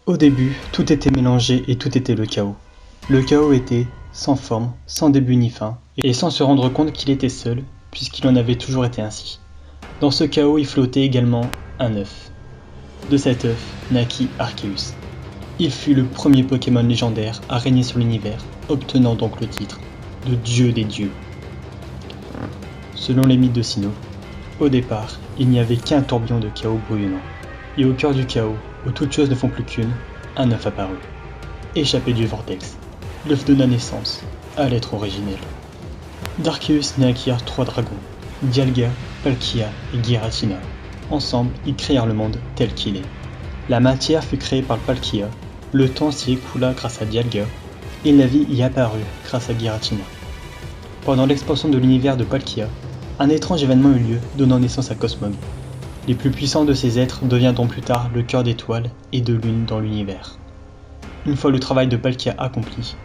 Au début, tout était mélangé et tout était le chaos. Le chaos était sans forme, sans début ni fin, et sans se rendre compte qu'il était seul, puisqu'il en avait toujours été ainsi. Dans ce chaos, il flottait également un œuf. De cet œuf naquit Arceus. Il fut le premier Pokémon légendaire à régner sur l'univers, obtenant donc le titre de Dieu des dieux. Selon les mythes de Sinnoh, au départ, il n'y avait qu'un tourbillon de chaos bouillonnant. Et au cœur du chaos, où toutes choses ne font plus qu'une, un œuf apparut. Échappé du vortex, l'œuf donna naissance à l'être originel. D'Arceus naquirent 3 dragons, Dialga, Palkia et Giratina. Ensemble, ils créèrent le monde tel qu'il est. La matière fut créée par Palkia, le temps s'y écoula grâce à Dialga, et la vie y apparut grâce à Giratina. Pendant l'expansion de l'univers de Palkia, un étrange événement eut lieu, donnant naissance à Cosmog. Les plus puissants de ces êtres deviendront plus tard le cœur d'étoiles et de lune dans l'univers. Une fois le travail de Palkia accompli,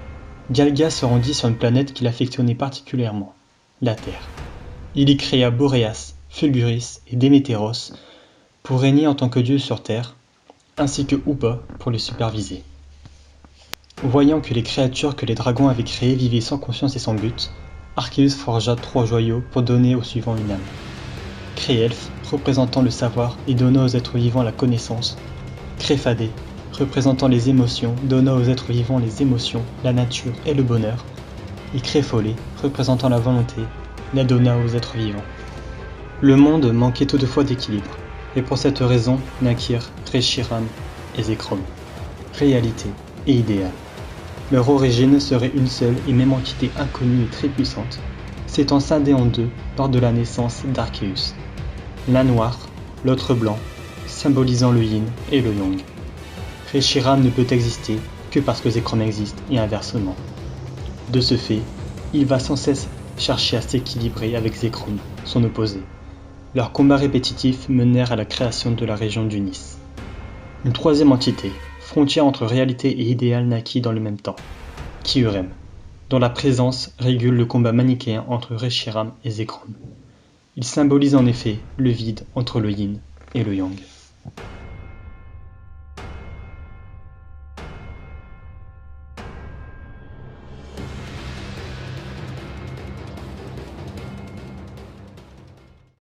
Dialga se rendit sur une planète qu'il affectionnait particulièrement, la Terre. Il y créa Boreas, Fulguris et Démétéros pour régner en tant que dieu sur Terre, ainsi que Hoopa pour les superviser. Voyant que les créatures que les dragons avaient créées vivaient sans conscience et sans but, Arceus forgea 3 joyaux pour donner au suivant une âme. Créelf, représentant le savoir et donnant aux êtres vivants la connaissance. Créphadé, représentant les émotions, donnant aux êtres vivants les émotions, la nature et le bonheur. Et Créfolé, représentant la volonté, la donna aux êtres vivants. Le monde manquait toutefois d'équilibre, et pour cette raison naquirent Reshiram et Zekrom. Réalité et idéal. Leur origine serait une seule et même entité inconnue et très puissante, s'étant scindée en deux lors de la naissance d'Arceus. L'un noir, l'autre blanc, symbolisant le yin et le yang. Reshiram ne peut exister que parce que Zekrom existe et inversement. De ce fait, il va sans cesse chercher à s'équilibrer avec Zekrom, son opposé. Leurs combats répétitifs menèrent à la création de la région d'Unis. Une troisième entité, frontière entre réalité et idéal, naquit dans le même temps, Kyurem, dont la présence régule le combat manichéen entre Reshiram et Zekrom. Il symbolise en effet le vide entre le yin et le yang.